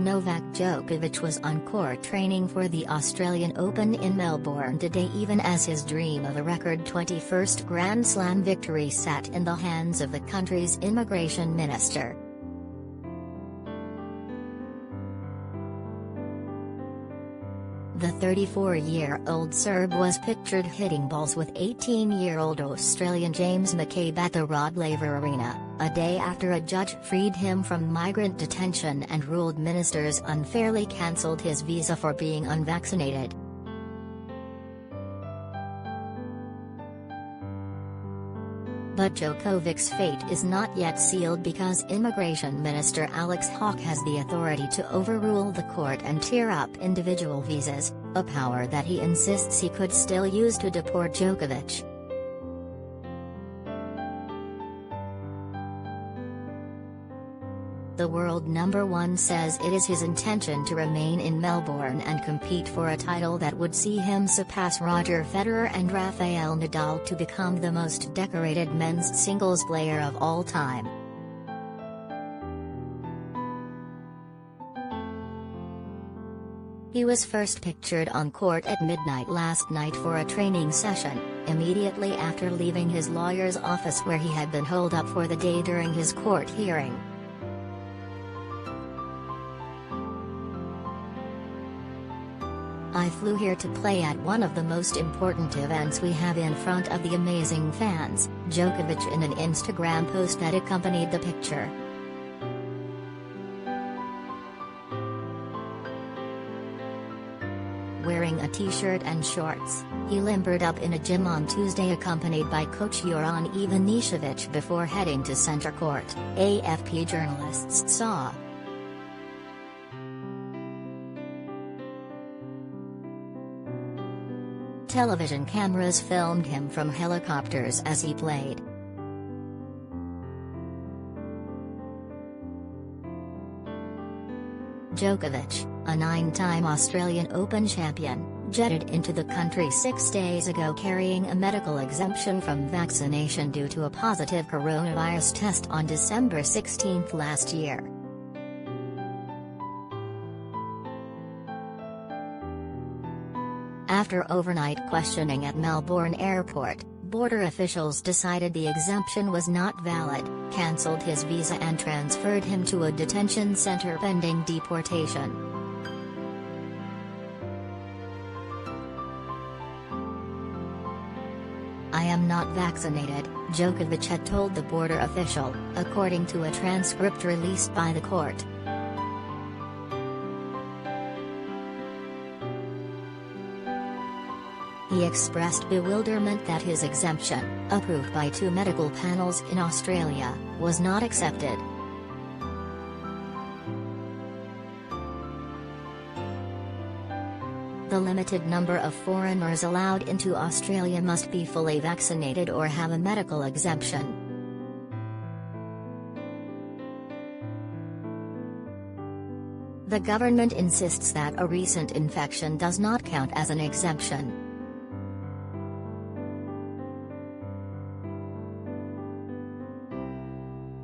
Novak Djokovic was on court training for the Australian Open in Melbourne today, even as his dream of a record 21st Grand Slam victory sat in the hands of the country's immigration minister. The 34-year-old Serb was pictured hitting balls with 18-year-old Australian James McCabe at the Rod Laver Arena, a day after a judge freed him from migrant detention and ruled ministers unfairly cancelled his visa for being unvaccinated. But Djokovic's fate is not yet sealed because Immigration Minister Alex Hawke has the authority to overrule the court and tear up individual visas, a power that he insists he could still use to deport Djokovic. The world number one says it is his intention to remain in Melbourne and compete for a title that would see him surpass Roger Federer and Rafael Nadal to become the most decorated men's singles player of all time. He was first pictured on court at midnight last night for a training session, immediately after leaving his lawyer's office where he had been holed up for the day during his court hearing. "I flew here to play at one of the most important events we have in front of the amazing fans," Djokovic in an Instagram post that accompanied the picture. Wearing a t-shirt and shorts, he limbered up in a gym on Tuesday accompanied by coach Goran Ivanišević before heading to center court, AFP journalists saw. Television cameras filmed him from helicopters as he played. Djokovic, a 9-time Australian Open champion, jetted into the country 6 days ago carrying a medical exemption from vaccination due to a positive coronavirus test on December 16 last year. After overnight questioning at Melbourne Airport, border officials decided the exemption was not valid, cancelled his visa and transferred him to a detention centre pending deportation. "I am not vaccinated," Djokovic had told the border official, according to a transcript released by the court. He expressed bewilderment that his exemption, approved by 2 medical panels in Australia, was not accepted. The limited number of foreigners allowed into Australia must be fully vaccinated or have a medical exemption. The government insists that a recent infection does not count as an exemption.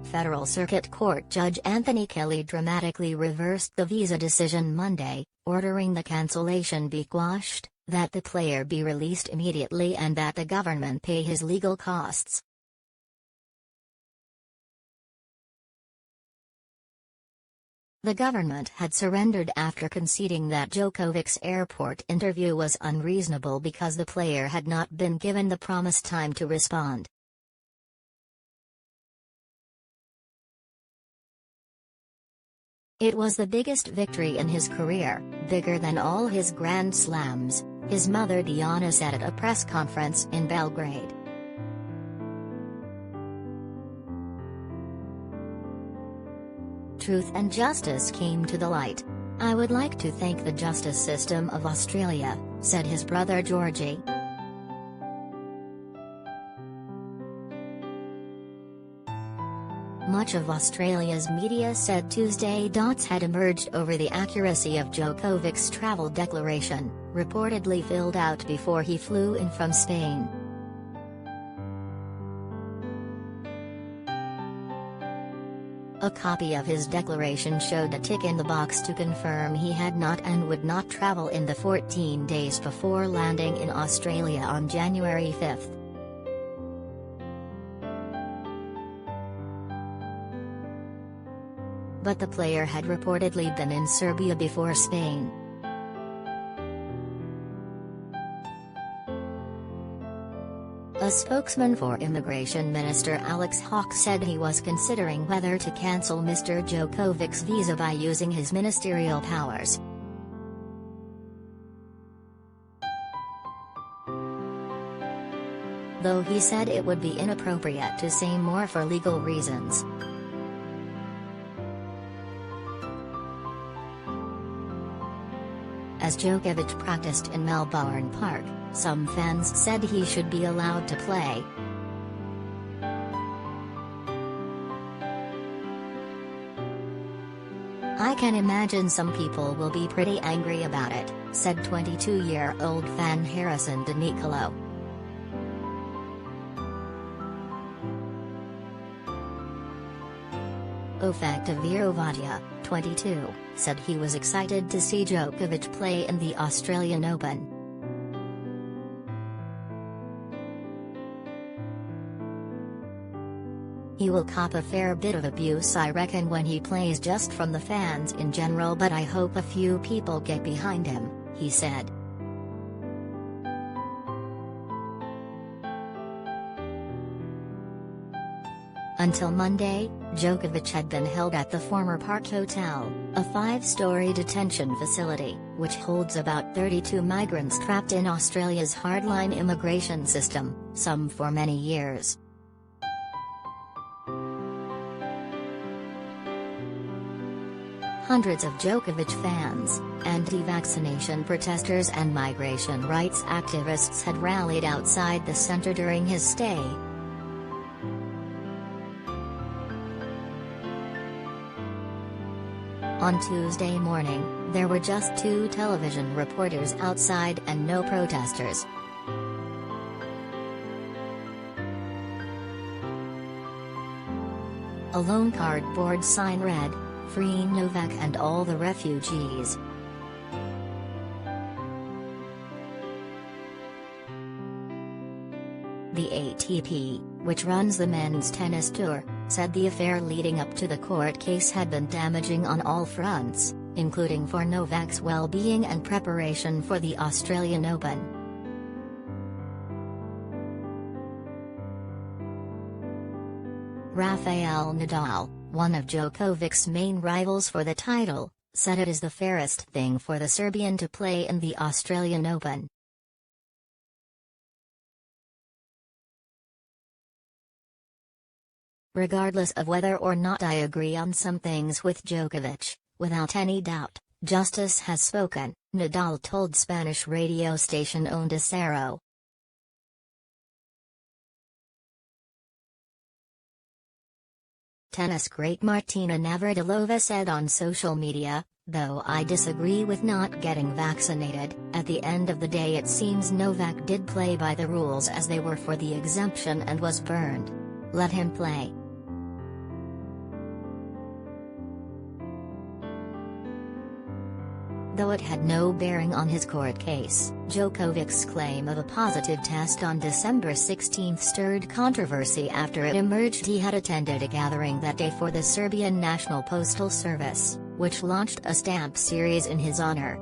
Federal Circuit Court Judge Anthony Kelly dramatically reversed the visa decision Monday, ordering the cancellation be quashed, that the player be released immediately and that the government pay his legal costs. The government had surrendered after conceding that Djokovic's airport interview was unreasonable because the player had not been given the promised time to respond. It was the biggest victory in his career, bigger than all his Grand Slams, his mother Diana said at a press conference in Belgrade. "Truth and justice came to the light. I would like to thank the justice system of Australia," said his brother Georgie. Much of Australia's media said Tuesday doubts had emerged over the accuracy of Djokovic's travel declaration, reportedly filled out before he flew in from Spain. A copy of his declaration showed a tick in the box to confirm he had not and would not travel in the 14 days before landing in Australia on January 5. But the player had reportedly been in Serbia before Spain. A spokesman for Immigration Minister Alex Hawke said he was considering whether to cancel Mr. Djokovic's visa by using his ministerial powers. Though he said it would be inappropriate to say more for legal reasons. As Djokovic practiced in Melbourne Park, some fans said he should be allowed to play. "I can imagine some people will be pretty angry about it," said 22-year-old fan Harrison De Nicolo. Ovadia, 22, said he was excited to see Djokovic play in the Australian Open. "He will cop a fair bit of abuse I reckon when he plays, just from the fans in general, but I hope a few people get behind him," he said. Until Monday, Djokovic had been held at the former Park Hotel, a 5-story detention facility, which holds about 32 migrants trapped in Australia's hardline immigration system, some for many years. Hundreds of Djokovic fans, anti-vaccination protesters and migration rights activists had rallied outside the centre during his stay. On Tuesday morning, there were just 2 television reporters outside and no protesters. A lone cardboard sign read, "Free Novak and all the refugees." The ATP, which runs the men's tennis tour, said the affair leading up to the court case had been damaging on all fronts, including for Novak's well-being and preparation for the Australian Open. Rafael Nadal, one of Djokovic's main rivals for the title, said it is the fairest thing for the Serbian to play in the Australian Open. "Regardless of whether or not I agree on some things with Djokovic, without any doubt, justice has spoken," Nadal told Spanish radio station Onda Cero. Tennis great Martina Navratilova said on social media, "Though I disagree with not getting vaccinated, at the end of the day it seems Novak did play by the rules as they were for the exemption and was burned. Let him play." Though it had no bearing on his court case, Djokovic's claim of a positive test on December 16 stirred controversy after it emerged he had attended a gathering that day for the Serbian National Postal Service, which launched a stamp series in his honor.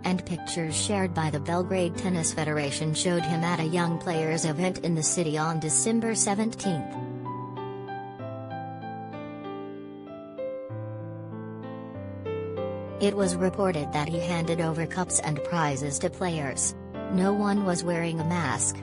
And pictures shared by the Belgrade Tennis Federation showed him at a young players' event in the city on December 17. It was reported that he handed over cups and prizes to players. No one was wearing a mask.